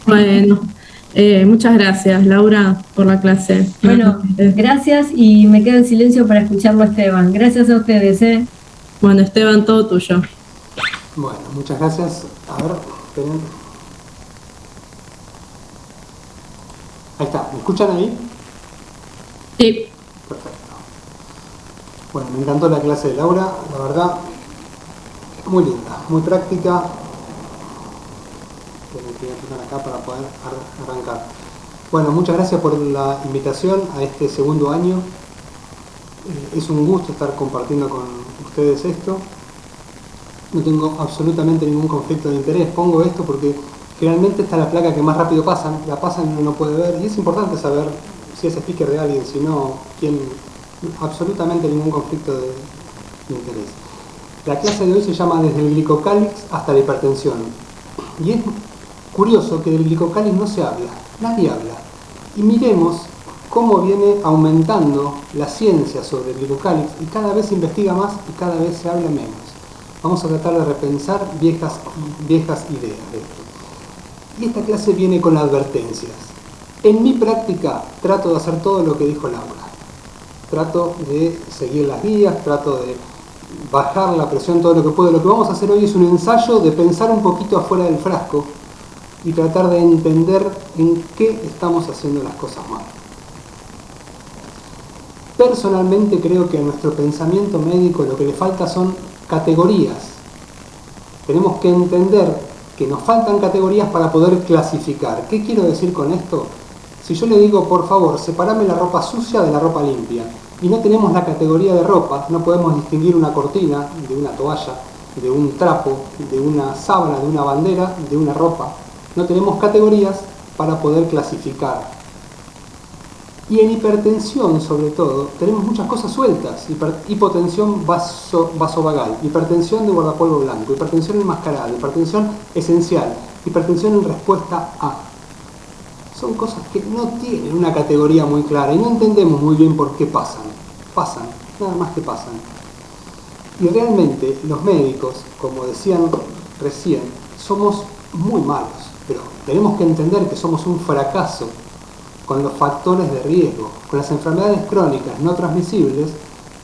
Bueno, muchas gracias, Laura, por la clase. Bueno, gracias y me quedo en silencio para escucharlo a Esteban. Gracias a ustedes, ¿eh? Bueno, Esteban, todo tuyo. Bueno, muchas gracias. A ver, esperen. Ahí está, ¿me escuchan ahí? Sí, Perfecto. Bueno, me encantó la clase de Laura, la verdad, muy linda, muy práctica. Tengo que aplicar acá para poder arrancar. Bueno, muchas gracias por la invitación a este segundo año. Es un gusto estar compartiendo con ustedes esto. No tengo absolutamente ningún conflicto de interés. Pongo esto porque generalmente esta es la placa que más rápido pasan. La pasan y uno no puede ver. Y es importante saber si es speaker de alguien, si no, quién. Absolutamente ningún conflicto de interés. La clase de hoy se llama Desde el glicocálix hasta la hipertensión. Y es curioso que del glicocálix no se habla. Nadie habla. Y miremos cómo viene aumentando la ciencia sobre el glicocálix y cada vez se investiga más y cada vez se habla menos. Vamos a tratar de repensar viejas ideas de esto. Y esta clase viene con advertencias. En mi práctica trato de hacer todo lo que dijo Laura. Trato de seguir las guías, trato de bajar la presión todo lo que puedo. Lo que vamos a hacer hoy es un ensayo de pensar un poquito afuera del frasco y tratar de entender en qué estamos haciendo las cosas mal. Personalmente creo que a nuestro pensamiento médico lo que le falta son categorías. Tenemos que entender que nos faltan categorías para poder clasificar. ¿Qué quiero decir con esto? Si yo le digo, por favor, separame la ropa sucia de la ropa limpia, y no tenemos la categoría de ropa, no podemos distinguir una cortina de una toalla, de un trapo, de una sábana, de una bandera, de una ropa. No tenemos categorías para poder clasificar. Y en hipertensión, sobre todo, tenemos muchas cosas sueltas. Hipotensión vasovagal, hipertensión de guardapolvo blanco, hipertensión enmascarada, hipertensión esencial, hipertensión en respuesta a. Son cosas que no tienen una categoría muy clara y no entendemos muy bien por qué pasan. Pasan, nada más que pasan. Y realmente los médicos, como decían recién, somos muy malos, pero tenemos que entender que somos un fracaso con los factores de riesgo, con las enfermedades crónicas no transmisibles,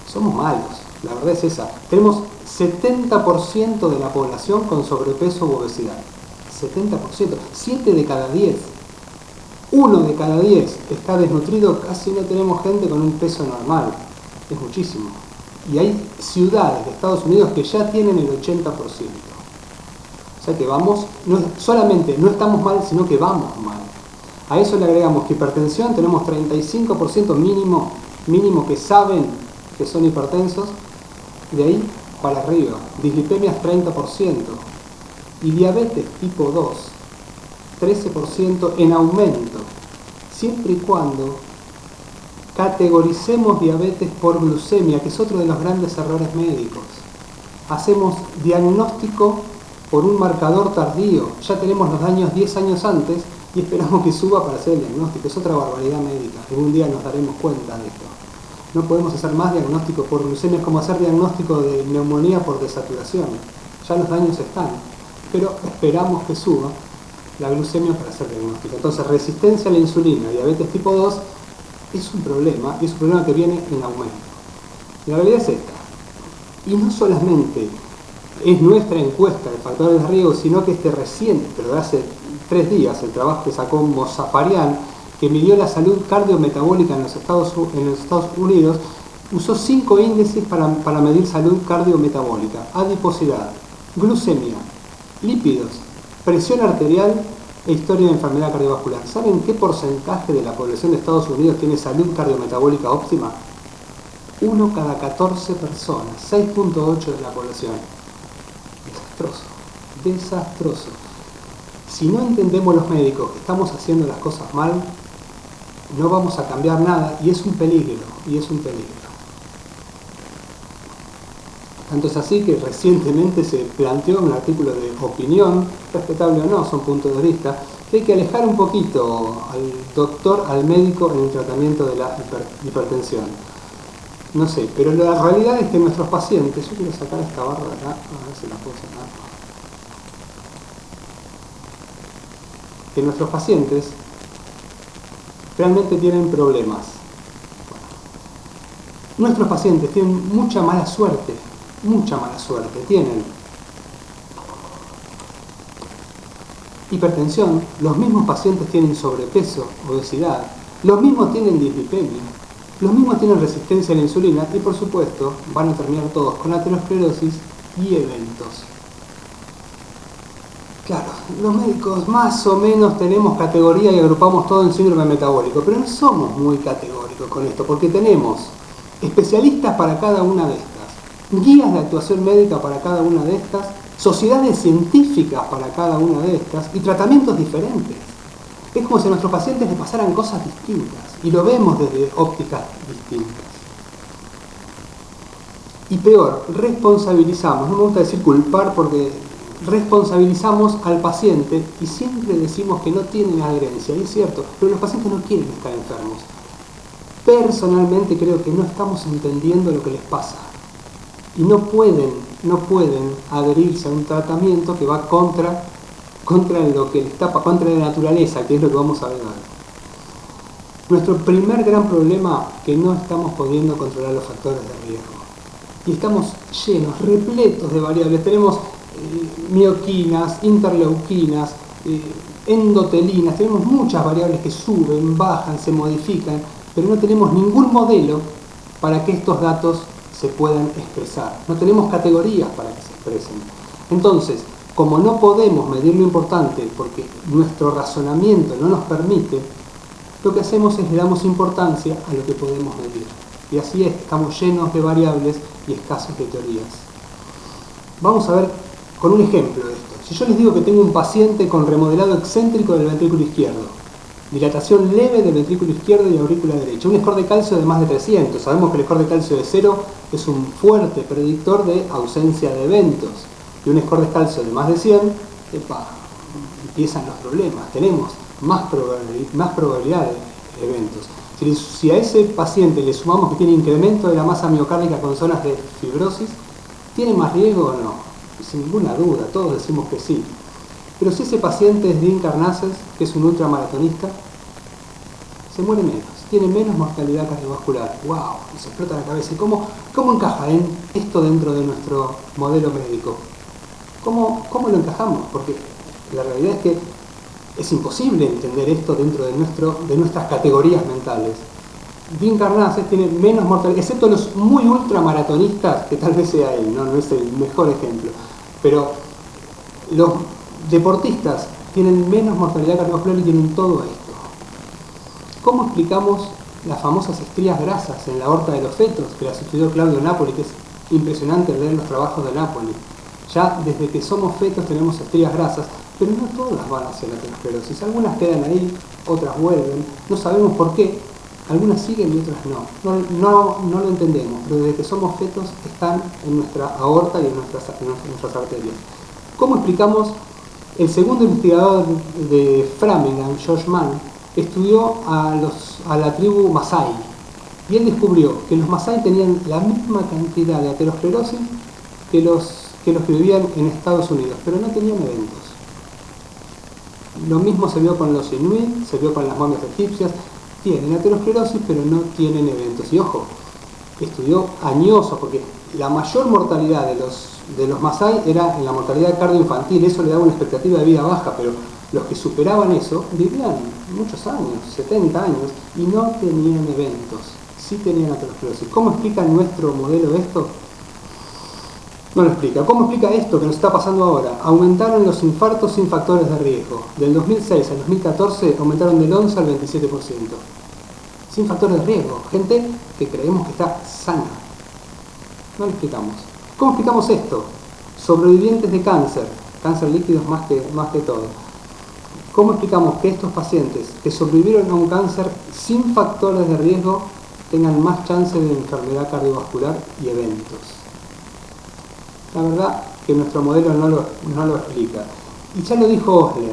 somos malos, la verdad es esa. Tenemos 70% de la población con sobrepeso u obesidad. 70%, 7 de cada 10. 1 de cada 10 está desnutrido, casi no tenemos gente con un peso normal. Es muchísimo. Y hay ciudades de Estados Unidos que ya tienen el 80%. O sea que vamos, no solamente no estamos mal, sino que vamos mal. A eso le agregamos que hipertensión, tenemos 35% mínimo que saben que son hipertensos, de ahí para arriba. Dislipemias 30%. Y diabetes tipo 2, 13% en aumento, siempre y cuando categoricemos diabetes por glucemia, que es otro de los grandes errores médicos. Hacemos diagnóstico por un marcador tardío, ya tenemos los daños 10 años antes y esperamos que suba para hacer el diagnóstico. Es otra barbaridad médica, algún día nos daremos cuenta de esto. No podemos hacer más diagnóstico por glucemia, es como hacer diagnóstico de neumonía por desaturación. Ya los daños están, pero esperamos que suba la glucemia para hacer diagnóstico. Entonces, resistencia a la insulina, diabetes tipo 2, es un problema, y es un problema que viene en aumento. Y la realidad es esta. Y no solamente es nuestra encuesta de factores de riesgo, sino que este reciente, pero de hace 3 días, el trabajo que sacó Mozafarian, que midió la salud cardiometabólica en los Estados Unidos, usó 5 índices para medir salud cardiometabólica: adiposidad, glucemia, lípidos, presión arterial e historia de enfermedad cardiovascular. ¿Saben qué porcentaje de la población de Estados Unidos tiene salud cardiometabólica óptima? 1 cada 14 personas, 6.8 de la población. Desastroso, desastroso. Si no entendemos los médicos que estamos haciendo las cosas mal, no vamos a cambiar nada y es un peligro, Tanto es así que recientemente se planteó un artículo de opinión, respetable o no, son puntos de vista, que hay que alejar un poquito al doctor, al médico en el tratamiento de la hipertensión. No sé, pero la realidad es que nuestros pacientes, yo quiero sacar esta barra de acá, a ver si la puedo sacar. que nuestros pacientes realmente tienen problemas. Nuestros pacientes tienen mucha mala suerte. Tienen hipertensión, los mismos pacientes tienen sobrepeso, obesidad, los mismos tienen dislipemia, los mismos tienen resistencia a la insulina y por supuesto van a terminar todos con aterosclerosis y eventos. Claro, los médicos más o menos tenemos categoría y agrupamos todo en síndrome metabólico, pero no somos muy categóricos con esto porque tenemos especialistas para cada una de estas, guías de actuación médica para cada una de estas, sociedades científicas para cada una de estas y tratamientos diferentes. Es como si a nuestros pacientes les pasaran cosas distintas y lo vemos desde ópticas distintas. Y peor, responsabilizamos, no me gusta decir culpar porque responsabilizamos al paciente y siempre decimos que no tienen adherencia, y es cierto, pero los pacientes no quieren estar enfermos. Personalmente creo que no estamos entendiendo lo que les pasa y no pueden adherirse a un tratamiento que va contra lo que está, contra la naturaleza, que es lo que vamos a ver ahora. Nuestro primer gran problema es que no estamos pudiendo controlar los factores de riesgo y estamos llenos, repletos de variables. Tenemos mioquinas, interleuquinas, endotelinas, tenemos muchas variables que suben, bajan, se modifican, pero no tenemos ningún modelo para que estos datos se puedan expresar. No tenemos categorías para que se expresen. Entonces, como no podemos medir lo importante porque nuestro razonamiento no nos permite, lo que hacemos es le damos importancia a lo que podemos medir. Y así es, estamos llenos de variables y escasos de teorías. Vamos a ver con un ejemplo de esto. Si yo les digo que tengo un paciente con remodelado excéntrico del ventrículo izquierdo, dilatación leve del ventrículo izquierdo y aurícula derecha, un score de calcio de más de 300, sabemos que el score de calcio de 0 es un fuerte predictor de ausencia de eventos, y un score de calcio de más de 100, empiezan los problemas, tenemos más probabilidad de eventos. Si a ese paciente le sumamos que tiene incremento de la masa miocárdica con zonas de fibrosis, ¿tiene más riesgo o no? Sin ninguna duda, todos decimos que sí. Pero si ese paciente es Dean Karnazes, que es un ultramaratonista, se muere menos, tiene menos mortalidad cardiovascular. ¡Wow! Y se explota la cabeza. ¿Y cómo encaja esto dentro de nuestro modelo médico? ¿Cómo lo encajamos? Porque la realidad es que es imposible entender esto dentro de nuestras categorías mentales. Dean Karnazes tiene menos mortalidad, excepto los muy ultramaratonistas, que tal vez sea él, no es el mejor ejemplo, pero los deportistas tienen menos mortalidad cardiovascular y tienen todo esto. ¿Cómo explicamos las famosas estrías grasas en la aorta de los fetos, que las estudió Claudio Napoli, que es impresionante leer los trabajos de Napoli? Ya desde que somos fetos tenemos estrías grasas, pero no todas van hacia la aterosclerosis. Algunas quedan ahí, otras vuelven, no sabemos por qué. Algunas siguen y otras no lo entendemos, pero desde que somos fetos están en nuestra aorta y en nuestras arterias. ¿Cómo explicamos? El segundo investigador de Framingham, George Mann, estudió a la tribu Masái y él descubrió que los Masái tenían la misma cantidad de aterosclerosis que los que vivían en Estados Unidos, pero no tenían eventos. Lo mismo se vio con los inuit, se vio con las momias egipcias. Tienen aterosclerosis pero no tienen eventos. Y ojo, estudió añosos porque la mayor mortalidad de los Masái era en la mortalidad cardioinfantil. Eso le daba una expectativa de vida baja, pero los que superaban eso vivían muchos años, 70 años, y no tenían eventos. Sí tenían aterosclerosis. ¿Cómo explica nuestro modelo esto? No lo explica. ¿Cómo explica esto que nos está pasando ahora? Aumentaron los infartos sin factores de riesgo. Del 2006 al 2014 aumentaron del 11 al 27%. Sin factores de riesgo. Gente que creemos que está sana. No lo explicamos. ¿Cómo explicamos esto? Sobrevivientes de cáncer líquidos más que todo. ¿Cómo explicamos que estos pacientes que sobrevivieron a un cáncer sin factores de riesgo tengan más chance de enfermedad cardiovascular y eventos? La verdad que nuestro modelo no lo explica. Y ya lo dijo Osler,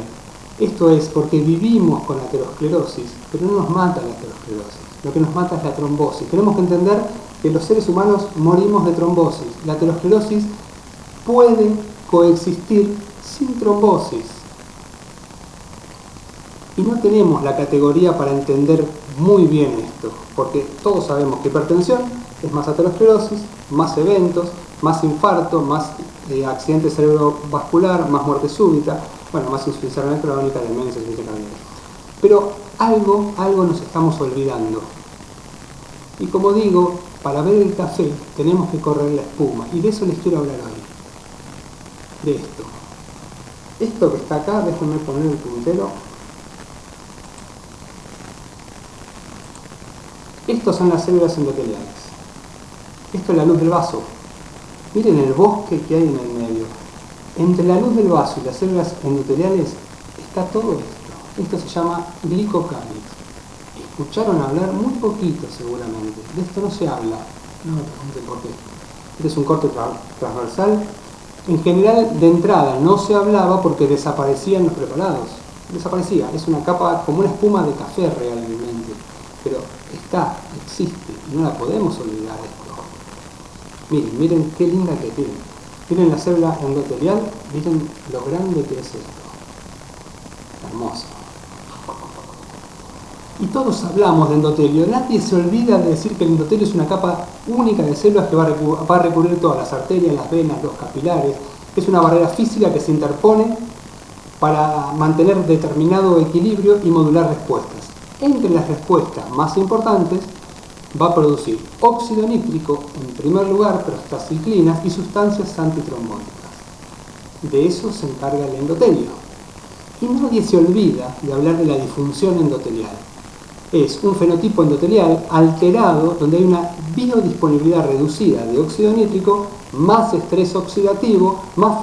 esto es porque vivimos con aterosclerosis, pero no nos mata la aterosclerosis, lo que nos mata es la trombosis. Tenemos que entender que los seres humanos morimos de trombosis. La aterosclerosis puede coexistir sin trombosis. Y no tenemos la categoría para entender muy bien esto, porque todos sabemos que hipertensión es más aterosclerosis, más eventos, más infarto, más accidente cerebrovascular, más muerte súbita, bueno, más insuficiencia renal crónica, demencia, insuficiencia cardíaca. Pero algo nos estamos olvidando. Y como digo, para ver el café tenemos que correr la espuma, y de eso les quiero hablar hoy. De esto. Esto que está acá, déjenme poner el puntero. Estos son las células endoteliales. Esto es la luz del vaso. Miren el bosque que hay en el medio. Entre la luz del vaso y las células endoteliales está todo esto. Esto se llama glicocálix. Escucharon hablar muy poquito seguramente. De esto no se habla. No me pregunten por qué. Este es un corte transversal. En general, de entrada, no se hablaba porque desaparecían los preparados. Desaparecía. Es una capa como una espuma de café realmente. Pero existe, y no la podemos olvidar esto. Miren qué linda que tiene. Miren la célula endotelial, miren lo grande que es esto. Hermoso. Y todos hablamos de endotelio. Nadie se olvida de decir que el endotelio es una capa única de células que va a recubrir todas las arterias, las venas, los capilares. Es una barrera física que se interpone para mantener determinado equilibrio y modular respuestas. Entre las respuestas más importantes va a producir óxido nítrico en primer lugar, prostaciclinas y sustancias antitrombóticas. De eso se encarga el endotelio. Y nadie se olvida de hablar de la disfunción endotelial. Es un fenotipo endotelial alterado donde hay una biodisponibilidad reducida de óxido nítrico, más estrés oxidativo, más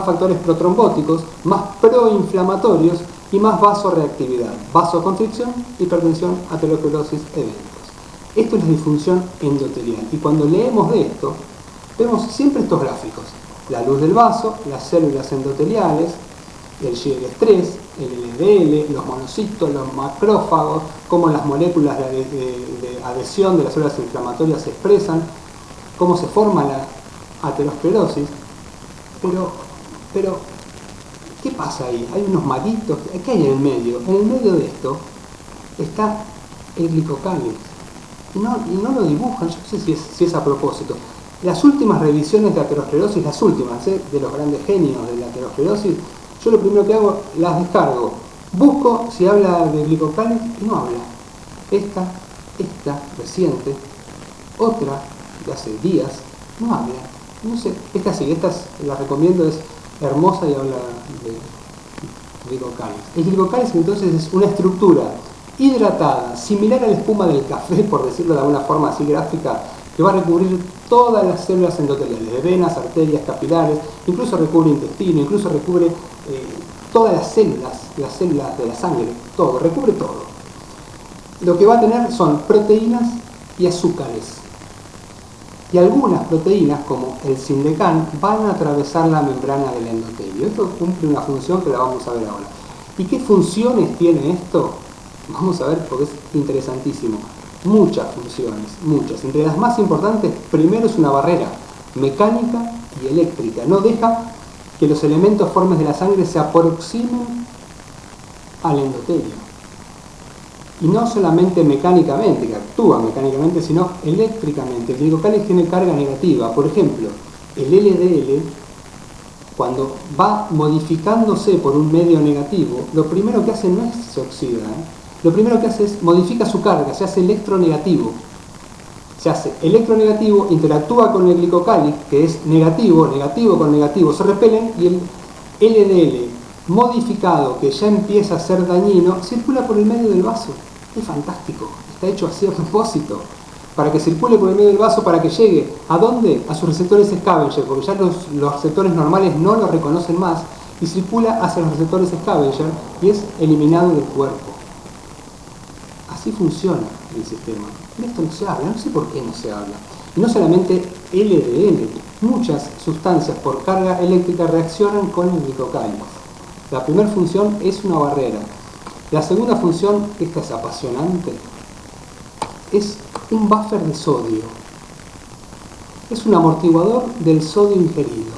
factores protrombóticos, más proinflamatorios y más vasoreactividad, vasoconstricción, hipertensión, aterosclerosis, eventos. Esto es la disfunción endotelial. Y cuando leemos de esto, vemos siempre estos gráficos. La luz del vaso, las células endoteliales, el estrés, el LDL, los monocitos, los macrófagos, cómo las moléculas de adhesión de las células inflamatorias se expresan, cómo se forma la aterosclerosis. Pero ¿qué pasa ahí? Hay unos magitos. ¿Qué hay en el medio? En el medio de esto está el glicocálix. Y no lo dibujan, yo no sé si es a propósito. Las últimas revisiones de aterosclerosis, las últimas, de los grandes genios de la aterosclerosis, yo lo primero que hago, las descargo. Busco si habla de glicocálix y no habla. Esta reciente, otra de hace días, no habla. No sé, esta sí, la recomiendo, es hermosa y habla de glicocálix. El glicocálix entonces es una estructura hidratada, similar a la espuma del café, por decirlo de alguna forma así gráfica, que va a recubrir todas las células endoteliales, de venas, arterias, capilares, incluso recubre intestino, incluso recubre todas las células de la sangre, todo, recubre todo. Lo que va a tener son proteínas y azúcares. Y algunas proteínas, como el Sindecán, van a atravesar la membrana del endotelio. Esto cumple una función que la vamos a ver ahora. ¿Y qué funciones tiene esto? Vamos a ver porque es interesantísimo. Muchas funciones, muchas. Entre las más importantes, primero es una barrera mecánica y eléctrica. No deja que los elementos formes de la sangre se aproximen al endotelio. Y no solamente mecánicamente, que actúa mecánicamente, sino eléctricamente. El glicocálix tiene carga negativa. Por ejemplo, el LDL, cuando va modificándose por un medio negativo, lo primero que hace no es se oxida, lo primero que hace es modifica su carga, se hace electronegativo. Se hace electronegativo, interactúa con el glicocálix, que es negativo, negativo con negativo, se repelen, y el LDL modificado, que ya empieza a ser dañino, circula por el medio del vaso. Es fantástico, está hecho así a propósito, para que circule por el medio del vaso, para que llegue, ¿a dónde? A sus receptores scavenger, porque ya los receptores normales no lo reconocen más, y circula hacia los receptores scavenger y es eliminado del cuerpo. Así funciona el sistema. De esto no se habla, no sé por qué no se habla. Y no solamente LDL, muchas sustancias por carga eléctrica reaccionan con el glicocálix. La primera función es una barrera. La segunda función, esta es apasionante, es un buffer de sodio. Es un amortiguador del sodio ingerido.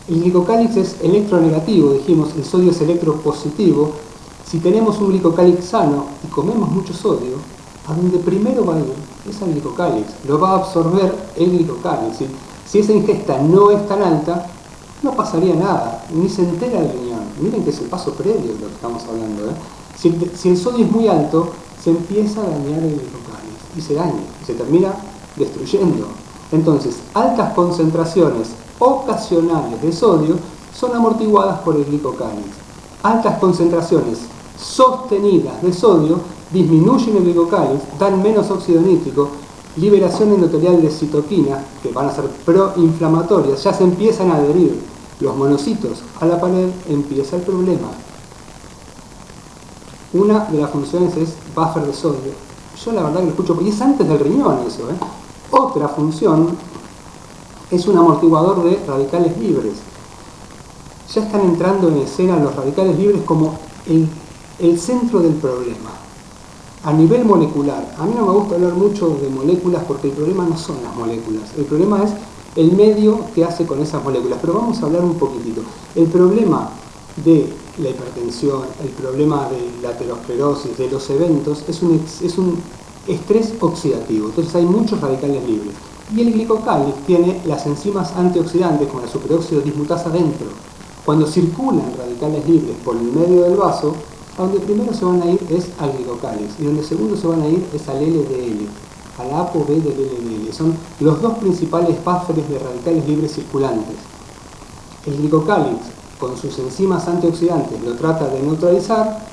El glicocálix es electronegativo, dijimos, el sodio es electropositivo, Si tenemos un glicocálix sano y comemos mucho sodio, a donde primero va a ir es al glicocálix, lo va a absorber el glicocálix. Si esa ingesta no es tan alta, no pasaría nada, ni se entera el riñón. Miren que es el paso previo de lo que estamos hablando. Si el sodio es muy alto, se empieza a dañar el glicocálix y se daña, y se termina destruyendo. Entonces, altas concentraciones ocasionales de sodio son amortiguadas por el glicocálix. Altas concentraciones sostenidas de sodio disminuyen el glicocálix, dan menos óxido nítrico, liberación endotelial de citoquinas, que van a ser proinflamatorias, ya se empiezan a adherir los monocitos a la pared, empieza el problema. Una de las funciones es buffer de sodio. Yo la verdad que lo escucho, y es antes del riñón eso. Otra función es un amortiguador de radicales libres. Ya están entrando en escena los radicales libres como el centro del problema. A nivel molecular, a mí no me gusta hablar mucho de moléculas porque el problema no son las moléculas, el problema es el medio que hace con esas moléculas, pero vamos a hablar un poquitito. El problema de la hipertensión, el problema de la aterosclerosis, de los eventos, es un estrés oxidativo, entonces hay muchos radicales libres. Y el glicocálix tiene las enzimas antioxidantes como la superóxido dismutasa dentro. Cuando circulan radicales libres por el medio del vaso, a donde primero se van a ir es al glicocálix y donde segundo se van a ir es al LDL, a la ApoB del LDL. Son los dos principales buffers de radicales libres circulantes. El glicocálix, con sus enzimas antioxidantes, lo trata de neutralizar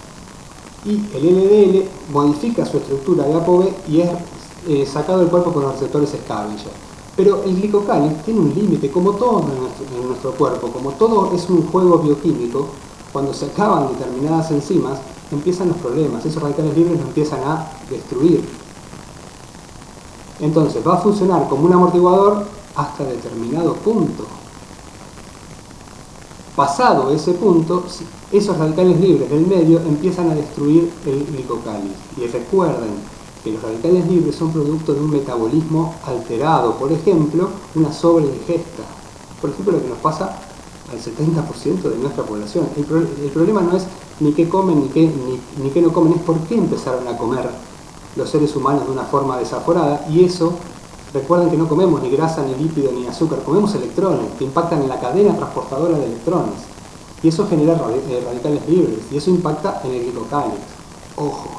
y el LDL modifica su estructura de ApoB y es sacado del cuerpo por los receptores scavenger. Pero el glicocálix tiene un límite, como todo en nuestro cuerpo, como todo es un juego bioquímico. Cuando se acaban determinadas enzimas, empiezan los problemas. Esos radicales libres lo empiezan a destruir. Entonces, va a funcionar como un amortiguador hasta determinado punto. Pasado ese punto, esos radicales libres del medio empiezan a destruir el glicocálix. Y recuerden que los radicales libres son producto de un metabolismo alterado. Por ejemplo, una sobreingesta. Por ejemplo, lo que nos pasa al 70% de nuestra población. El problema no es ni qué comen ni qué no comen, es por qué empezaron a comer los seres humanos de una forma desaforada. Y eso, recuerden que no comemos ni grasa, ni lípido, ni azúcar, comemos electrones que impactan en la cadena transportadora de electrones. Y eso genera radicales libres, y eso impacta en el glicocálix. Ojo.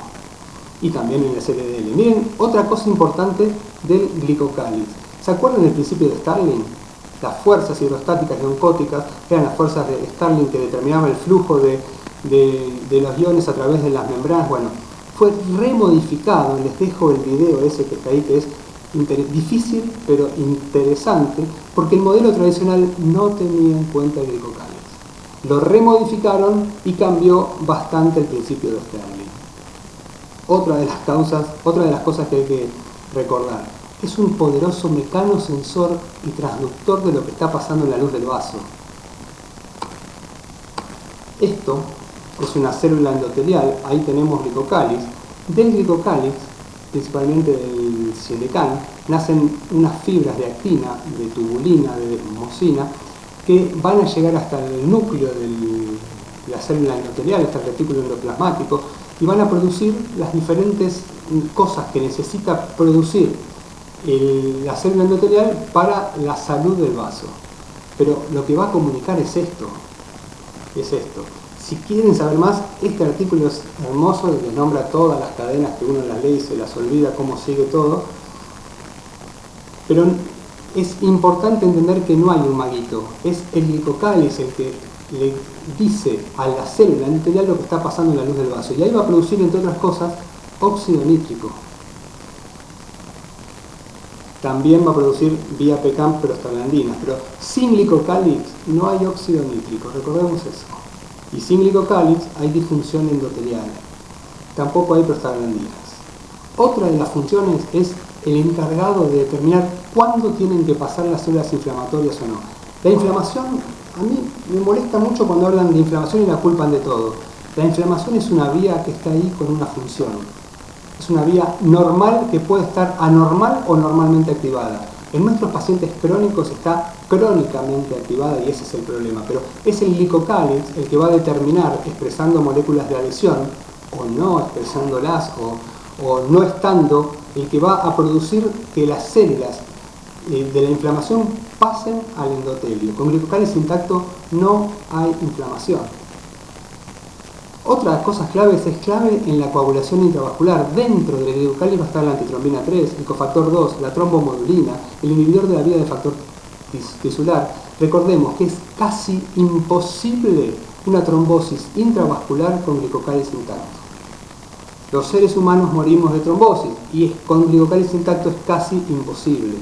Y también en el LDL. Miren, otra cosa importante del glicocálix. ¿Se acuerdan del principio de Starling? Las fuerzas hidrostáticas y oncóticas eran las fuerzas de Starling que determinaban el flujo de los iones a través de las membranas. Bueno, fue remodificado, les dejo el video ese que está ahí, que es difícil pero interesante, porque el modelo tradicional no tenía en cuenta el glicocálix. Lo remodificaron y cambió bastante el principio de Starling. Otra de las cosas que hay que recordar. Es un poderoso mecanosensor y transductor de lo que está pasando en la luz del vaso. Esto es una célula endotelial, ahí tenemos glicocálix. Del glicocálix, principalmente del silicán, nacen unas fibras de actina, de tubulina, de mucina, que van a llegar hasta el núcleo de la célula endotelial, hasta el retículo endoplasmático, y van a producir las diferentes cosas que necesita producir la célula endotelial para la salud del vaso. Pero lo que va a comunicar es esto. Si quieren saber más, este artículo es hermoso, les nombra todas las cadenas que uno las lee y se las olvida cómo sigue todo. Pero es importante entender que no hay un maguito, es el glicocálix el que le dice a la célula endotelial lo que está pasando en la luz del vaso. Y ahí va a producir, entre otras cosas, óxido nítrico. También va a producir vía PECAM prostaglandinas, pero sin glicocálix no hay óxido nítrico, recordemos eso. Y sin glicocálix hay disfunción endotelial. Tampoco hay prostaglandinas. Otra de las funciones es el encargado de determinar cuándo tienen que pasar las células inflamatorias o no. La inflamación, a mí me molesta mucho cuando hablan de inflamación y la culpan de todo. La inflamación es una vía que está ahí con una función. Es una vía normal que puede estar anormal o normalmente activada. En nuestros pacientes crónicos está crónicamente activada y ese es el problema, pero es el glicocálix el que va a determinar, expresando moléculas de adhesión o no expresándolas o no estando, el que va a producir que las células de la inflamación pasen al endotelio. Con glicocálix intacto no hay inflamación. Otra de las cosas claves es clave en la coagulación intravascular. Dentro del glicocálix va a estar la antitrombina 3, el cofactor 2, la trombomodulina, el inhibidor de la vía del factor tisular. Recordemos que es casi imposible una trombosis intravascular con glicocálix intacto. Los seres humanos morimos de trombosis y con glicocálix intacto es casi imposible.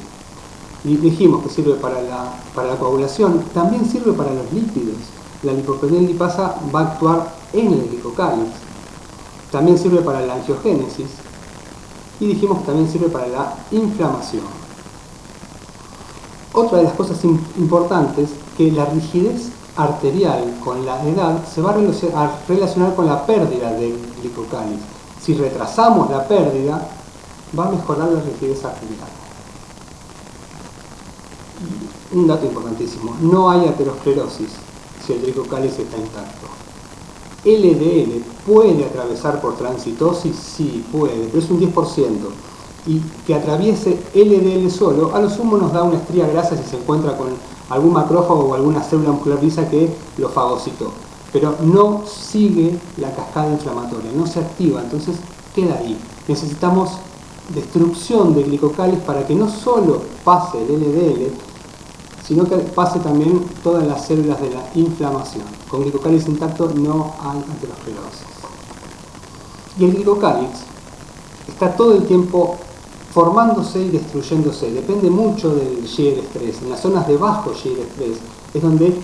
Y dijimos que sirve para la coagulación, también sirve para los lípidos. La lipoproteína lipasa va a actuar en el glicocálix. También sirve para la angiogénesis y dijimos que también sirve para la inflamación. Otra de las cosas importantes que la rigidez arterial con la edad se va a relacionar con la pérdida del glicocálix. Si retrasamos la pérdida, va a mejorar la rigidez arterial. Un dato importantísimo, no hay aterosclerosis si el glicocálix está intacto. LDL puede atravesar por transitosis, sí puede, pero es un 10%. Y que atraviese LDL solo, a lo sumo nos da una estría grasa si se encuentra con algún macrófago o alguna célula muscular lisa que lo fagocitó. Pero no sigue la cascada inflamatoria, no se activa, entonces queda ahí. Necesitamos destrucción de glicocálix para que no solo pase el LDL, sino que pase también todas las células de la inflamación. Con glicocálix intacto no hay aterosclerosis. Y el glicocálix está todo el tiempo formándose y destruyéndose. Depende mucho del shear stress. En las zonas de bajo shear stress es donde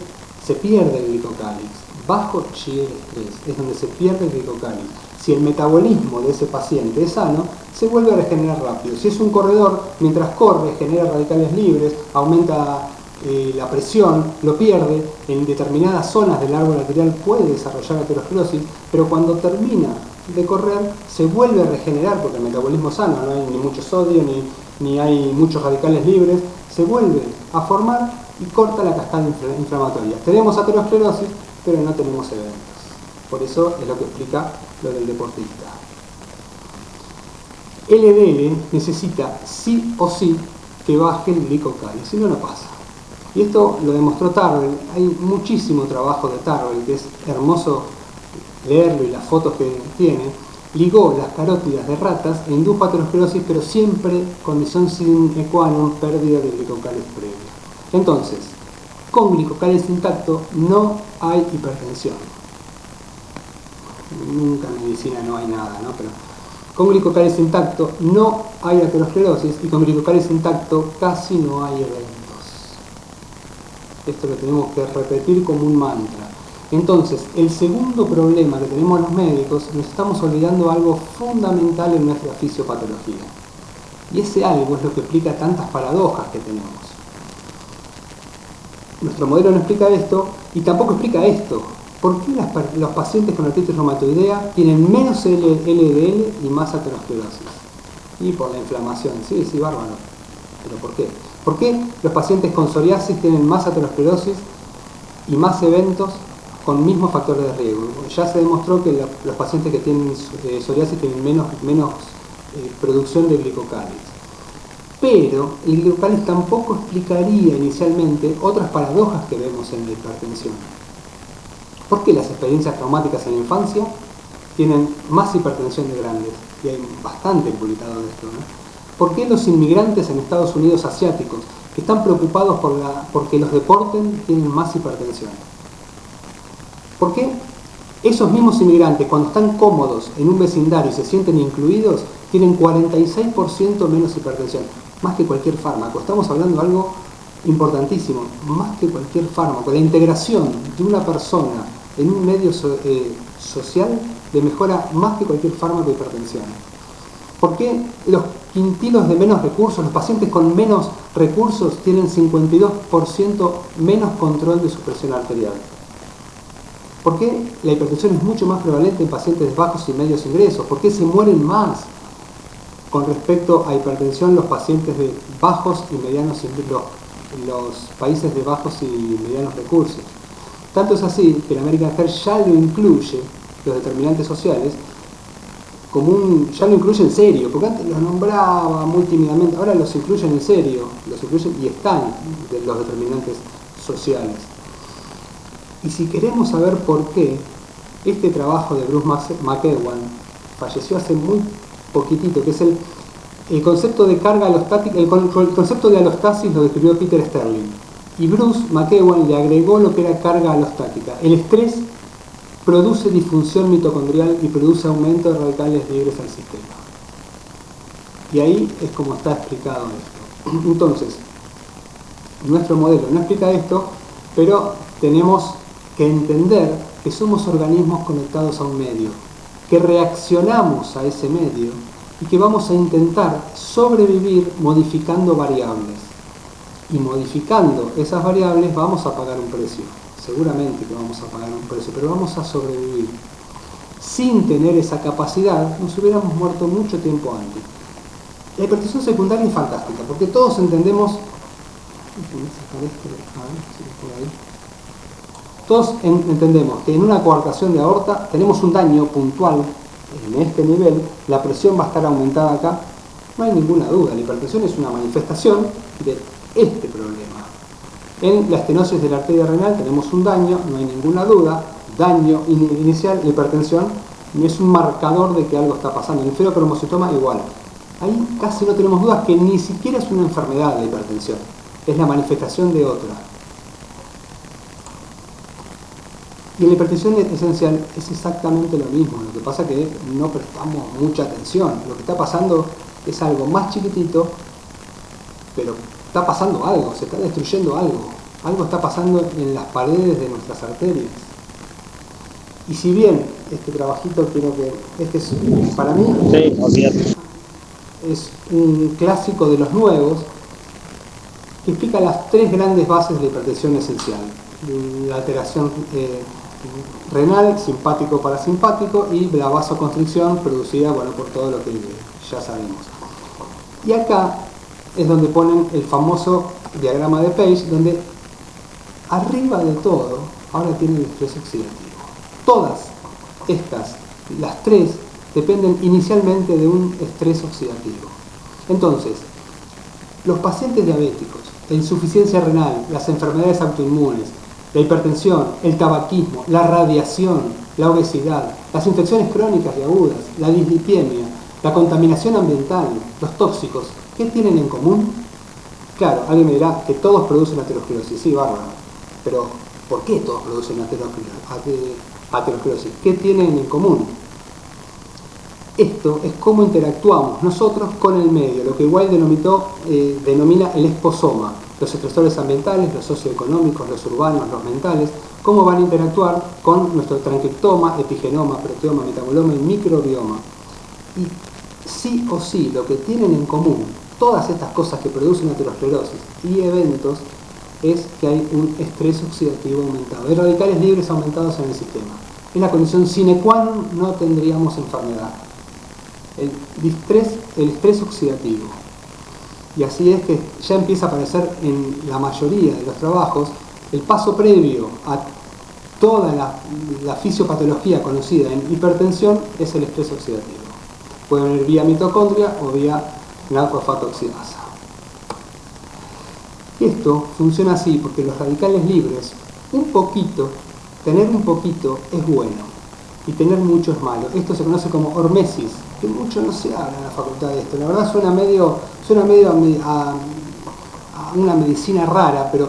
se pierde el glicocálix. Bajo shear stress es donde se pierde el glicocálix. Si el metabolismo de ese paciente es sano, se vuelve a regenerar rápido. Si es un corredor, mientras corre, genera radicales libres, aumenta la presión, lo pierde, en determinadas zonas del árbol arterial puede desarrollar aterosclerosis, pero cuando termina de correr se vuelve a regenerar porque el metabolismo es sano, no hay ni mucho sodio ni hay muchos radicales libres, se vuelve a formar y corta la cascada inflamatoria. Tenemos aterosclerosis, pero no tenemos eventos. Por eso es lo que explica lo del deportista. LDL necesita sí o sí que baje el glicocálix, si no, no pasa. Y esto lo demostró Tarbell. Hay muchísimo trabajo de Tarbell, que es hermoso leerlo y las fotos que tiene. Ligó las carótidas de ratas e indujo aterosclerosis, pero siempre condición sine qua non, pérdida del glicocálix previa. Entonces, con glicocálix intacto no hay hipertensión. Nunca en medicina no hay nada, ¿no? Pero con glicocálix intacto no hay aterosclerosis y con glicocálix intacto casi no hay eventos. Esto lo tenemos que repetir como un mantra. Entonces, el segundo problema que tenemos los médicos, nos estamos olvidando algo fundamental en nuestra fisiopatología. Y ese algo es lo que explica tantas paradojas que tenemos. Nuestro modelo no explica esto y tampoco explica esto. ¿Por qué los pacientes con artritis reumatoidea tienen menos LDL y más aterosclerosis? Y por la inflamación. Sí, bárbaro. ¿Pero por qué? ¿Por qué los pacientes con psoriasis tienen más aterosclerosis y más eventos con mismos factores de riesgo? Ya se demostró que los pacientes que tienen psoriasis tienen menos producción de glicocálix. Pero el glicocálix tampoco explicaría inicialmente otras paradojas que vemos en la hipertensión. ¿Por qué las experiencias traumáticas en la infancia tienen más hipertensión de grandes? Y hay bastante publicado de esto, ¿no? ¿Por qué los inmigrantes en Estados Unidos asiáticos que están preocupados porque los deporten tienen más hipertensión? ¿Por qué esos mismos inmigrantes, cuando están cómodos en un vecindario y se sienten incluidos, tienen 46% menos hipertensión? Más que cualquier fármaco. Estamos hablando de algo importantísimo. Más que cualquier fármaco. La integración de una persona en un medio social le mejora más que cualquier fármaco de hipertensión. ¿Por qué los quintilos de menos recursos, los pacientes con menos recursos tienen 52% menos control de su presión arterial? ¿Por qué la hipertensión es mucho más prevalente en pacientes de bajos y medios ingresos? ¿Por qué se mueren más con respecto a hipertensión los pacientes de bajos y medianos, los países de bajos y medianos recursos. Tanto es así que la American Heart ya lo incluye, los determinantes sociales, ya lo incluye en serio, porque antes los nombraba muy tímidamente, ahora los incluyen en serio, los incluyen y están los determinantes sociales. Y si queremos saber por qué, este trabajo de Bruce McEwan falleció hace muy poquitito, que es el concepto de carga alostática, el concepto de alostasis lo describió Peter Sterling, y Bruce McEwan le agregó lo que era carga alostática. El estrés produce disfunción mitocondrial y produce aumento de radicales libres al sistema. Y ahí es como está explicado esto. Entonces, nuestro modelo no explica esto, pero tenemos que entender que somos organismos conectados a un medio, que reaccionamos a ese medio y que vamos a intentar sobrevivir modificando variables. Y modificando esas variables vamos a pagar un precio. Seguramente que vamos a pagar un precio, pero vamos a sobrevivir. Sin tener esa capacidad, nos hubiéramos muerto mucho tiempo antes. La hipertensión secundaria es fantástica, porque todos entendemos... Todos entendemos que en una coartación de aorta tenemos un daño puntual en este nivel, la presión va a estar aumentada acá, no hay ninguna duda, la hipertensión es una manifestación de este problema. En la estenosis de la arteria renal tenemos un daño, no hay ninguna duda, daño inicial, la hipertensión es un marcador de que algo está pasando. En el feocromocitoma igual. Ahí casi no tenemos dudas que ni siquiera es una enfermedad la hipertensión, es la manifestación de otra. Y en la hipertensión esencial es exactamente lo mismo, lo que pasa es que no prestamos mucha atención. Lo que está pasando es algo más chiquitito, pero está pasando algo, se está destruyendo algo está pasando en las paredes de nuestras arterias. Y si bien este trabajito creo que este es, para mí es un clásico de los nuevos, que explica las tres grandes bases de la hipertensión esencial: la alteración renal, simpático-parasimpático, y la vasoconstricción producida por todo lo que ya sabemos. Y acá es donde ponen el famoso diagrama de Page, donde arriba de todo ahora tienen el estrés oxidativo. Todas estas, las tres, dependen inicialmente de un estrés oxidativo. Entonces, los pacientes diabéticos, la insuficiencia renal, las enfermedades autoinmunes, la hipertensión, el tabaquismo, la radiación, la obesidad, las infecciones crónicas y agudas, la dislipemia, la contaminación ambiental, los tóxicos, ¿qué tienen en común? Claro, alguien me dirá que todos producen aterosclerosis. Sí, bárbaro. Pero, ¿por qué todos producen aterosclerosis? ¿Qué tienen en común? Esto es cómo interactuamos nosotros con el medio, lo que igual denomina el esposoma. Los estresores ambientales, los socioeconómicos, los urbanos, los mentales, cómo van a interactuar con nuestro transcriptoma, epigenoma, proteoma, metaboloma y microbioma. Y sí o sí, lo que tienen en común todas estas cosas que producen aterosclerosis y eventos es que hay un estrés oxidativo aumentado, hay radicales libres aumentados en el sistema. Es la condición sine qua non, no tendríamos enfermedad. El estrés oxidativo. Y así es que ya empieza a aparecer en la mayoría de los trabajos el paso previo a toda la fisiopatología conocida en hipertensión es el estrés oxidativo. Puede venir vía mitocondria o vía narcofatoxidasa. Esto funciona así porque los radicales libres, tener un poquito es bueno y tener mucho es malo. Esto se conoce como hormesis, que mucho no se habla en la facultad de esto. La verdad suena medio a una medicina rara, pero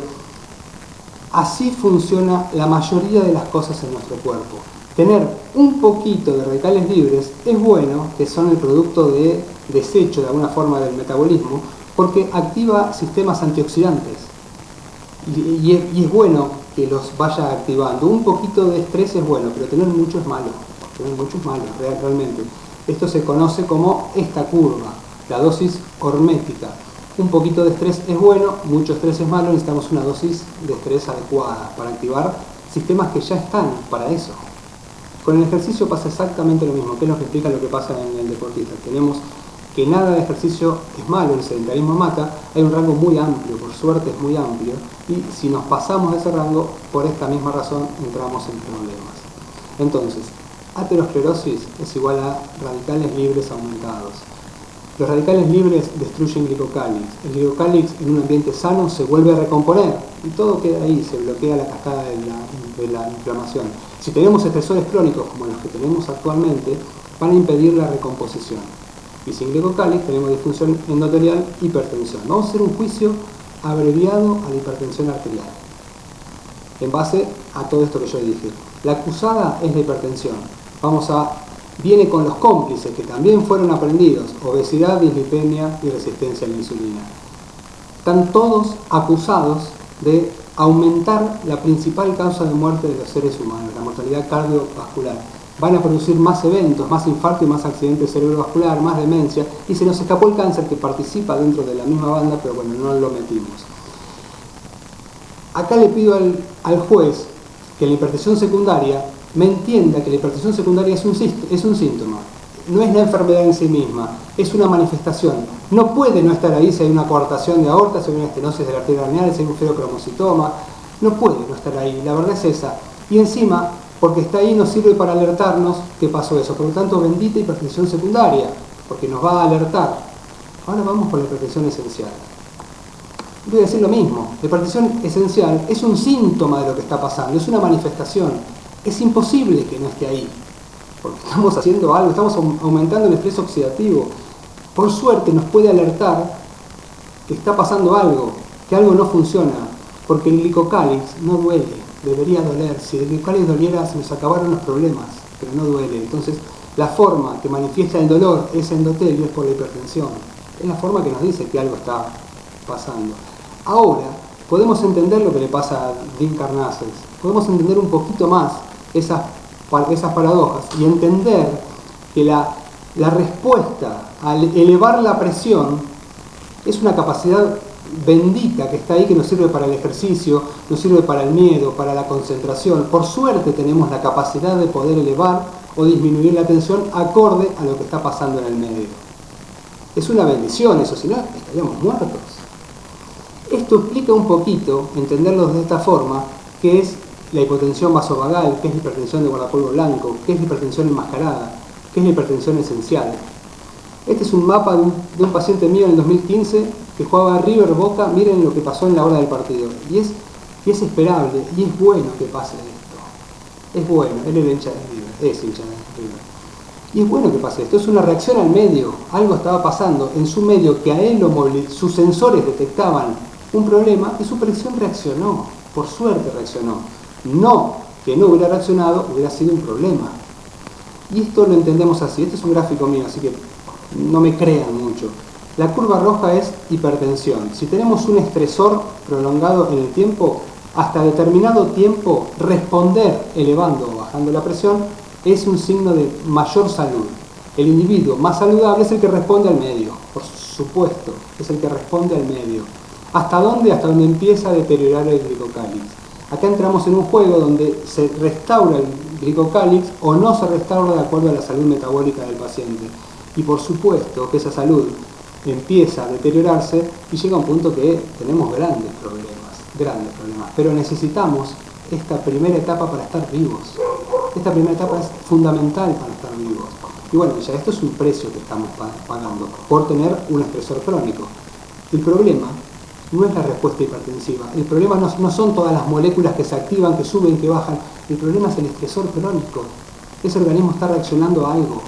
así funciona la mayoría de las cosas en nuestro cuerpo. Tener un poquito de radicales libres es bueno, que son el producto de desecho de alguna forma del metabolismo, porque activa sistemas antioxidantes. Y es bueno que los vaya activando. Un poquito de estrés es bueno, pero tener mucho es malo. Realmente. Esto se conoce como esta curva, la dosis hormética. Un poquito de estrés es bueno, mucho estrés es malo, necesitamos una dosis de estrés adecuada para activar sistemas que ya están para eso. Con el ejercicio pasa exactamente lo mismo, que es lo que explica lo que pasa en el deportista. Tenemos que nada de ejercicio es malo, el sedentarismo mata, hay un rango muy amplio, por suerte es muy amplio, y si nos pasamos de ese rango, por esta misma razón entramos en problemas. Entonces, aterosclerosis es igual a radicales libres aumentados. Los radicales libres destruyen glicocálix. El glicocálix en un ambiente sano se vuelve a recomponer y todo queda ahí, se bloquea la cascada de la inflamación. Si tenemos estresores crónicos como los que tenemos actualmente, van a impedir la recomposición. Y sin glicocálix tenemos disfunción endotelial, hipertensión. Vamos a hacer un juicio abreviado a la hipertensión arterial, en base a todo esto que yo dije. La acusada es la hipertensión. Viene con los cómplices que también fueron aprendidos: obesidad, dislipemia y resistencia a la insulina. Están todos acusados de aumentar la principal causa de muerte de los seres humanos, la mortalidad cardiovascular. Van a producir más eventos, más infarto y más accidentes cerebrovascular, más demencia, y se nos escapó el cáncer, que participa dentro de la misma banda, pero bueno, no lo metimos. Acá le pido al juez que la hipertensión secundaria me entienda que la hipertensión secundaria es un síntoma, no es la enfermedad en sí misma, es una manifestación. No puede no estar ahí si hay una coartación de aorta, si hay una estenosis de la arteria raneal, si hay un ferocromocitoma, no puede no estar ahí, la verdad es esa. Y encima, porque está ahí, nos sirve para alertarnos que pasó eso. Por lo tanto, bendita hipertensión secundaria, porque nos va a alertar. Ahora vamos con la hipertensión esencial. Voy a decir lo mismo: la hipertensión esencial es un síntoma de lo que está pasando, es una manifestación. Es imposible que no esté ahí, porque estamos haciendo algo, estamos aumentando el estrés oxidativo. Por suerte nos puede alertar que está pasando algo, que algo no funciona, porque el glicocálix no duele, debería doler. Si el glicocálix doliera, se nos acabaron los problemas, pero no duele. Entonces, la forma que manifiesta el dolor, ese endotelio, es por la hipertensión. Es la forma que nos dice que algo está pasando. Ahora, podemos entender lo que le pasa a Dean Karnazes, podemos entender un poquito más esas paradojas y entender que la respuesta al elevar la presión es una capacidad bendita que está ahí, que nos sirve para el ejercicio, nos sirve para el miedo, para la concentración. Por suerte tenemos la capacidad de poder elevar o disminuir la tensión acorde a lo que está pasando en el medio. Es una bendición eso, si no estaríamos muertos. Esto explica un poquito, entenderlo de esta forma, qué es la hipotensión vasovagal, qué es la hipertensión de guardapolvo blanco, qué es la hipertensión enmascarada, qué es la hipertensión esencial. Este es un mapa de un paciente mío en el 2015 que jugaba River Boca. Miren lo que pasó en la hora del partido. Y es esperable, y es bueno que pase esto. Es bueno, él era hincha de River, es hincha de River. Y es bueno que pase esto, es una reacción al medio. Algo estaba pasando en su medio que a él lo movilizó, sus sensores detectaban un problema y su presión reaccionó, por suerte reaccionó. No que no hubiera reaccionado, hubiera sido un problema. Y esto lo entendemos así. Este es un gráfico mío, así que no me crean mucho. La curva roja es hipertensión. Si tenemos un estresor prolongado en el tiempo, hasta determinado tiempo, responder elevando o bajando la presión es un signo de mayor salud. El individuo más saludable es el que responde al medio, por supuesto, es el que responde al medio. ¿Hasta dónde? Hasta donde empieza a deteriorar el glicocálix. Acá entramos en un juego donde se restaura el glicocálix o no se restaura de acuerdo a la salud metabólica del paciente. Y por supuesto que esa salud empieza a deteriorarse y llega a un punto que tenemos grandes problemas. Pero necesitamos esta primera etapa para estar vivos. Esta primera etapa es fundamental para estar vivos. Y bueno, ya esto es un precio que estamos pagando por tener un estresor crónico. El problema no es la respuesta hipertensiva. El problema no son todas las moléculas que se activan, que suben, que bajan. El problema es el estresor crónico. Ese organismo está reaccionando a algo.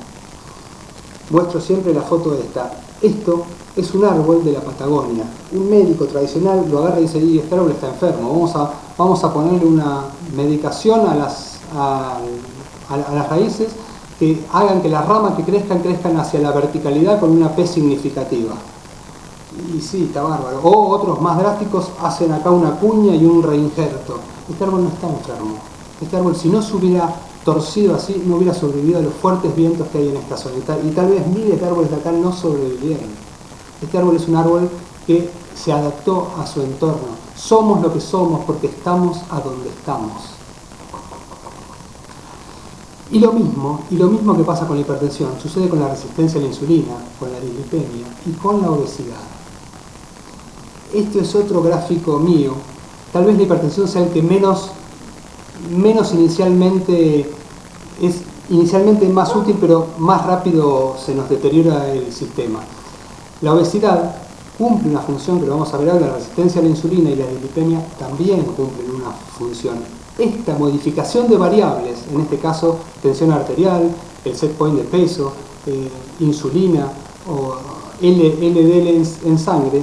Muestro siempre la foto esta. Esto es un árbol de la Patagonia. Un médico tradicional lo agarra y dice: y este árbol está enfermo, vamos a ponerle una medicación a las raíces que hagan que las ramas que crezcan hacia la verticalidad con una P significativa. Y sí, está bárbaro. O otros más drásticos hacen acá una cuña y un reinjerto. Este árbol no está enfermo. Este árbol, si no se hubiera torcido así, no hubiera sobrevivido a los fuertes vientos que hay en esta zona. Y tal vez miles de árboles de acá no sobrevivieron. Este árbol es un árbol que se adaptó a su entorno. Somos lo que somos porque estamos a donde estamos. Y lo mismo que pasa con la hipertensión, sucede con la resistencia a la insulina, con la dislipemia y con la obesidad. Este es otro gráfico mío. Tal vez la hipertensión sea el que menos inicialmente es más útil, pero más rápido se nos deteriora el sistema. La obesidad cumple una función que lo vamos a ver ahora, la resistencia a la insulina y la dislipemia también cumplen una función. Esta modificación de variables, en este caso tensión arterial, el set point de peso, insulina o LDL en sangre,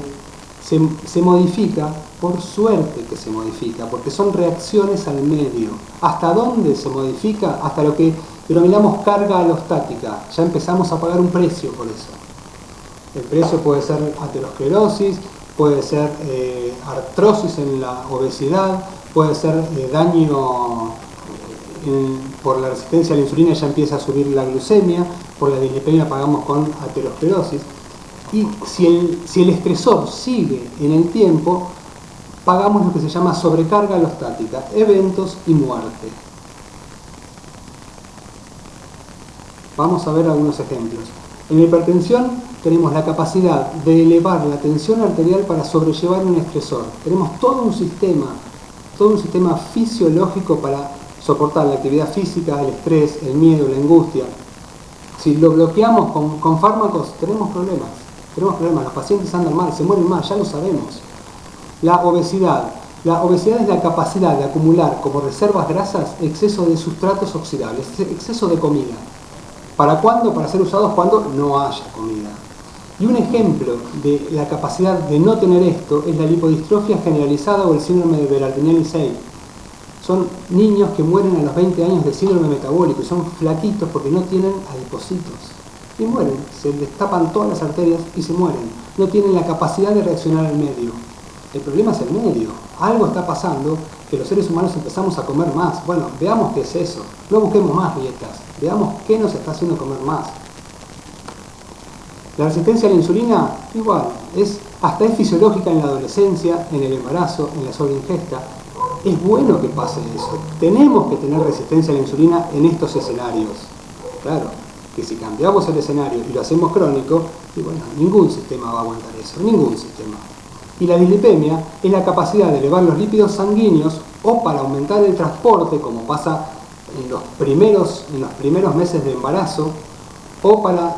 se modifica, por suerte que se modifica, porque son reacciones al medio. ¿Hasta dónde se modifica? Hasta lo que denominamos carga alostática. Ya empezamos a pagar un precio por eso. El precio puede ser aterosclerosis, puede ser artrosis en la obesidad, puede ser daño por la resistencia a la insulina, ya empieza a subir la glucemia, por la dislipemia pagamos con aterosclerosis. Y si el estresor sigue en el tiempo, pagamos lo que se llama sobrecarga alostática, eventos y muerte. Vamos a ver algunos ejemplos. En la hipertensión tenemos la capacidad de elevar la tensión arterial para sobrellevar un estresor. Tenemos todo un sistema fisiológico para soportar la actividad física, el estrés, el miedo, la angustia. Si lo bloqueamos con fármacos, tenemos problemas. Los pacientes andan mal, se mueren mal, ya lo sabemos. La obesidad es la capacidad de acumular como reservas grasas exceso de sustratos oxidables, exceso de comida. ¿Para cuándo? Para ser usados cuando no haya comida. Y un ejemplo de la capacidad de no tener esto es la lipodistrofia generalizada o el síndrome de Berardinelli-Say. Son niños que mueren a los 20 años de síndrome metabólico y son flaquitos porque no tienen adipocitos. Y mueren, se les tapan todas las arterias y se mueren. No tienen la capacidad de reaccionar al medio. El problema es el medio. Algo está pasando que los seres humanos empezamos a comer más. Bueno, veamos qué es eso. No busquemos más dietas. Veamos qué nos está haciendo comer más. La resistencia a la insulina, igual, hasta es fisiológica en la adolescencia, en el embarazo, en la sobreingesta. Es bueno que pase eso. Tenemos que tener resistencia a la insulina en estos escenarios. Claro, que si cambiamos el escenario y lo hacemos crónico, y bueno, ningún sistema va a aguantar eso, ningún sistema. Y la dislipemia es la capacidad de elevar los lípidos sanguíneos o para aumentar el transporte, como pasa en los primeros meses de embarazo, o para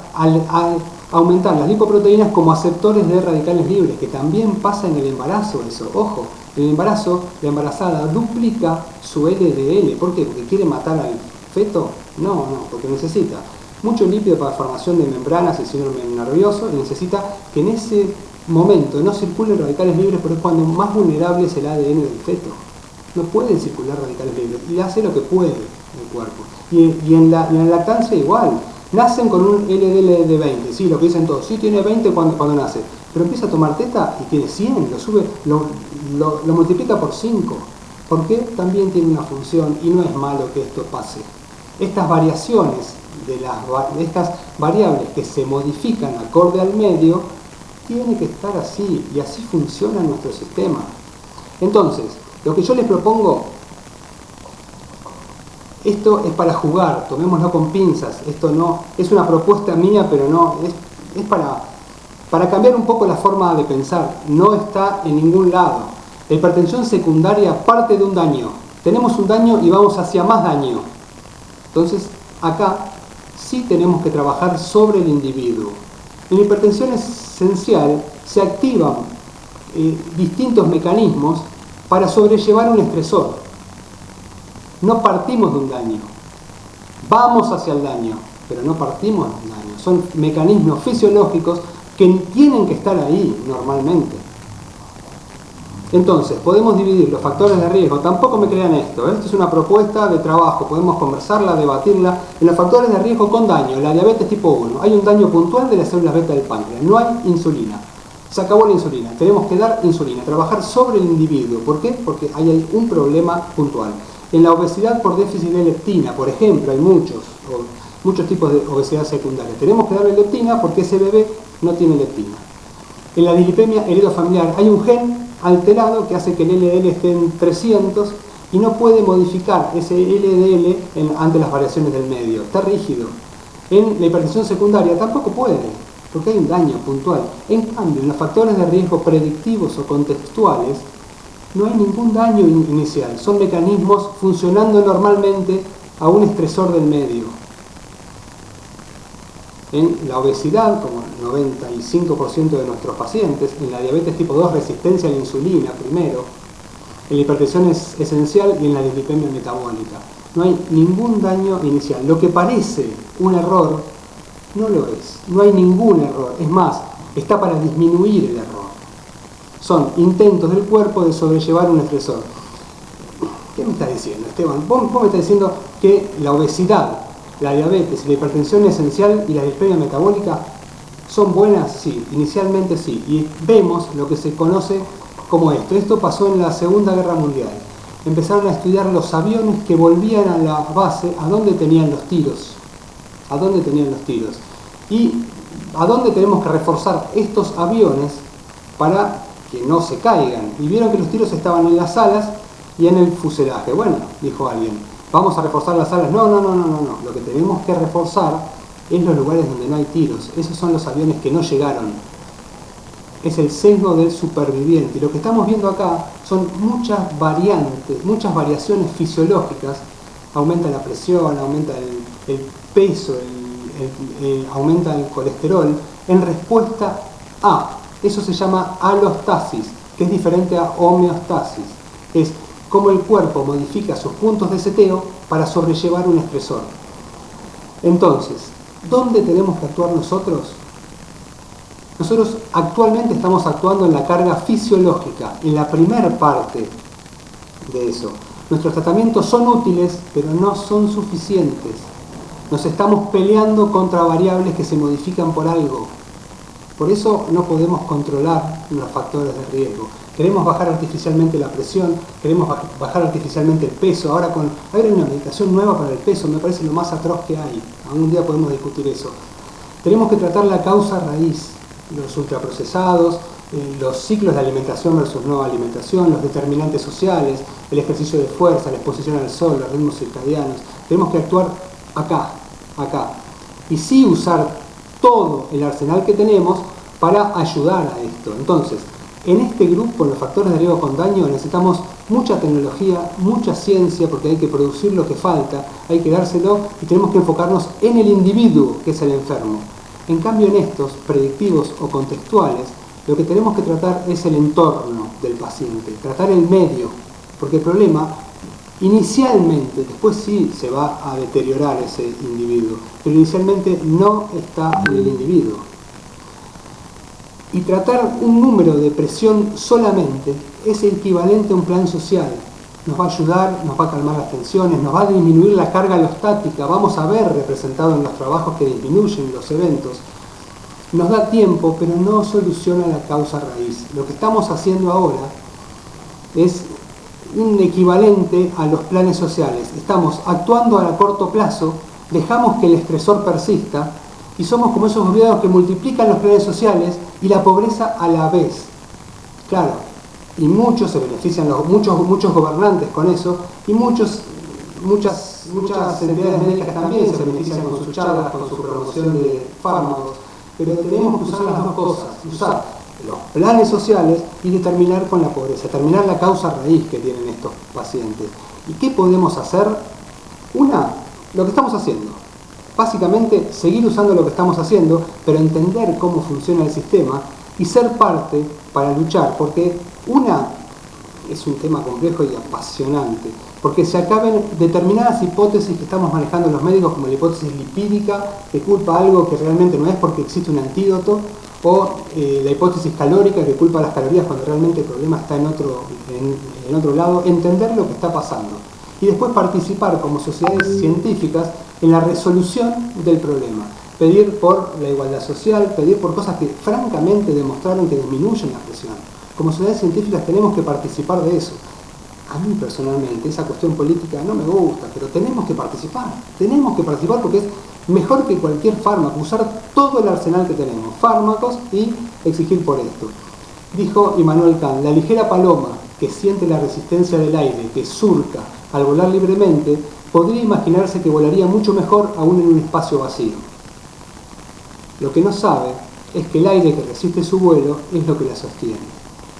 aumentar las lipoproteínas como aceptores de radicales libres, que también pasa en el embarazo eso. Ojo, en el embarazo la embarazada duplica su LDL. ¿Por qué? ¿Porque quiere matar al feto? No, porque necesita mucho lípido para formación de membranas y síndrome nervioso, y necesita que en ese momento no circulen radicales libres, porque es cuando más vulnerable es el ADN del feto. No pueden circular radicales libres y hace lo que puede el cuerpo. Y en la lactancia igual. Nacen con un LDL de 20, sí, lo que dicen todos, sí tiene 20 cuando nace, pero empieza a tomar teta y tiene 100, lo multiplica por 5, porque también tiene una función y no es malo que esto pase. Estas variaciones de estas variables que se modifican acorde al medio, tiene que estar así, y así funciona nuestro sistema. Entonces, lo que yo les propongo, esto es para jugar, tomémoslo con pinzas, esto no es una propuesta mía, pero no, es para cambiar un poco la forma de pensar, no está en ningún lado. La hipertensión secundaria parte de un daño, tenemos un daño y vamos hacia más daño. Entonces, acá sí tenemos que trabajar sobre el individuo. En la hipertensión esencial se activan distintos mecanismos para sobrellevar un estresor. No partimos de un daño, vamos hacia el daño, pero no partimos de un daño. Son mecanismos fisiológicos que tienen que estar ahí normalmente. Entonces, podemos dividir los factores de riesgo. Tampoco me crean esto, esto es una propuesta de trabajo, podemos conversarla, debatirla. En los factores de riesgo con daño, la diabetes tipo 1, hay un daño puntual de las células beta del páncreas, no hay insulina. Se acabó la insulina, tenemos que dar insulina, trabajar sobre el individuo. ¿Por qué? Porque hay un problema puntual. En la obesidad por déficit de leptina, por ejemplo, hay muchos tipos de obesidad secundaria. Tenemos que darle leptina porque ese bebé no tiene leptina. En la dislipemia heredofamiliar hay un gen alterado que hace que el LDL esté en 300 y no puede modificar ese LDL ante las variaciones del medio, está rígido. En la hipertensión secundaria tampoco puede, porque hay un daño puntual. En cambio, en los factores de riesgo predictivos o contextuales, no hay ningún daño inicial, son mecanismos funcionando normalmente a un estresor del medio. En la obesidad, como el 95% de nuestros pacientes, en la diabetes tipo 2, resistencia a la insulina primero, en la hipertensión es esencial y en la dislipemia metabólica. No hay ningún daño inicial. Lo que parece un error, no lo es. No hay ningún error. Es más, está para disminuir el error. Son intentos del cuerpo de sobrellevar un estresor. ¿Qué me estás diciendo, Esteban? Vos me estás diciendo que la obesidad, la diabetes y la hipertensión esencial y la dislipemia metabólica son buenas, sí, inicialmente sí. Y vemos lo que se conoce como esto. Esto pasó en la Segunda Guerra Mundial. Empezaron a estudiar los aviones que volvían a la base, a dónde tenían los tiros. A dónde tenían los tiros. Y a dónde tenemos que reforzar estos aviones para que no se caigan. Y vieron que los tiros estaban en las alas y en el fuselaje. Bueno, dijo alguien, ¿vamos a reforzar las alas? No. Lo que tenemos que reforzar es los lugares donde no hay tiros. Esos son los aviones que no llegaron. Es el sesgo del superviviente. Y lo que estamos viendo acá son muchas variantes, muchas variaciones fisiológicas. Aumenta la presión, aumenta el peso, aumenta el colesterol, en respuesta a, eso se llama alostasis, que es diferente a homeostasis. Es cómo el cuerpo modifica sus puntos de seteo para sobrellevar un estresor. Entonces, ¿dónde tenemos que actuar nosotros? Nosotros actualmente estamos actuando en la carga fisiológica, en la primera parte de eso. Nuestros tratamientos son útiles, pero no son suficientes. Nos estamos peleando contra variables que se modifican por algo. Por eso no podemos controlar los factores de riesgo. Queremos bajar artificialmente la presión, queremos bajar artificialmente el peso. Ahora hay una medicación nueva para el peso, me parece lo más atroz que hay. Algún día podemos discutir eso. Tenemos que tratar la causa raíz. Los ultraprocesados, los ciclos de alimentación versus no alimentación, los determinantes sociales, el ejercicio de fuerza, la exposición al sol, los ritmos circadianos. Tenemos que actuar acá. Y sí usar todo el arsenal que tenemos para ayudar a esto. Entonces, en este grupo, en los factores de riesgo con daño, necesitamos mucha tecnología, mucha ciencia, porque hay que producir lo que falta, hay que dárselo y tenemos que enfocarnos en el individuo, que es el enfermo. En cambio, en estos, predictivos o contextuales, lo que tenemos que tratar es el entorno del paciente, tratar el medio, porque el problema, inicialmente, después sí se va a deteriorar ese individuo, pero inicialmente no está en el individuo. Y tratar un número de presión solamente es equivalente a un plan social. Nos va a ayudar, nos va a calmar las tensiones, nos va a disminuir la carga alostática, vamos a ver representado en los trabajos que disminuyen los eventos. Nos da tiempo, pero no soluciona la causa raíz. Lo que estamos haciendo ahora es un equivalente a los planes sociales. Estamos actuando a corto plazo, dejamos que el estresor persista y somos como esos gobiernos que multiplican los planes sociales y la pobreza a la vez. Claro. Y muchos se benefician, muchos gobernantes con eso, y muchas entidades médicas también se benefician con sus charlas, con su promoción de fármacos, pero tenemos que usar las dos cosas, usar los planes sociales y terminar con la pobreza, terminar la causa raíz que tienen estos pacientes. ¿Y qué podemos hacer? Lo que estamos haciendo. Básicamente, seguir usando lo que estamos haciendo, pero entender cómo funciona el sistema y ser parte para luchar, porque es un tema complejo y apasionante, porque se acaben determinadas hipótesis que estamos manejando los médicos, como la hipótesis lipídica, que culpa algo que realmente no es porque existe un antídoto, o la hipótesis calórica, que culpa las calorías cuando realmente el problema está en otro lado. Entender lo que está pasando y después participar como sociedades científicas en la resolución del problema. Pedir por la igualdad social, pedir por cosas que francamente demostraron que disminuyen la presión. Como sociedades científicas tenemos que participar de eso. A mí personalmente esa cuestión política no me gusta, pero tenemos que participar porque es mejor que cualquier fármaco, usar todo el arsenal que tenemos, fármacos, y exigir por esto. Dijo Immanuel Kant, la ligera paloma que siente la resistencia del aire, que surca al volar libremente, podría imaginarse que volaría mucho mejor aún en un espacio vacío. Lo que no sabe es que el aire que resiste su vuelo es lo que la sostiene.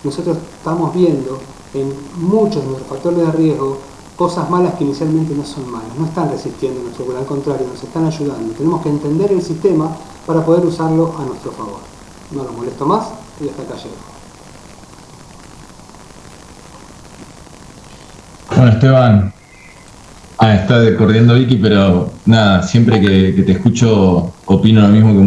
Nosotros estamos viendo en muchos de nuestros factores de riesgo cosas malas que inicialmente no son malas, no están resistiendo nuestro vuelo, al contrario, nos están ayudando. Tenemos que entender el sistema para poder usarlo a nuestro favor. No los molesto más y hasta acá llego. Bueno, Esteban, está corriendo Vicky, pero nada, siempre que te escucho opino lo mismo que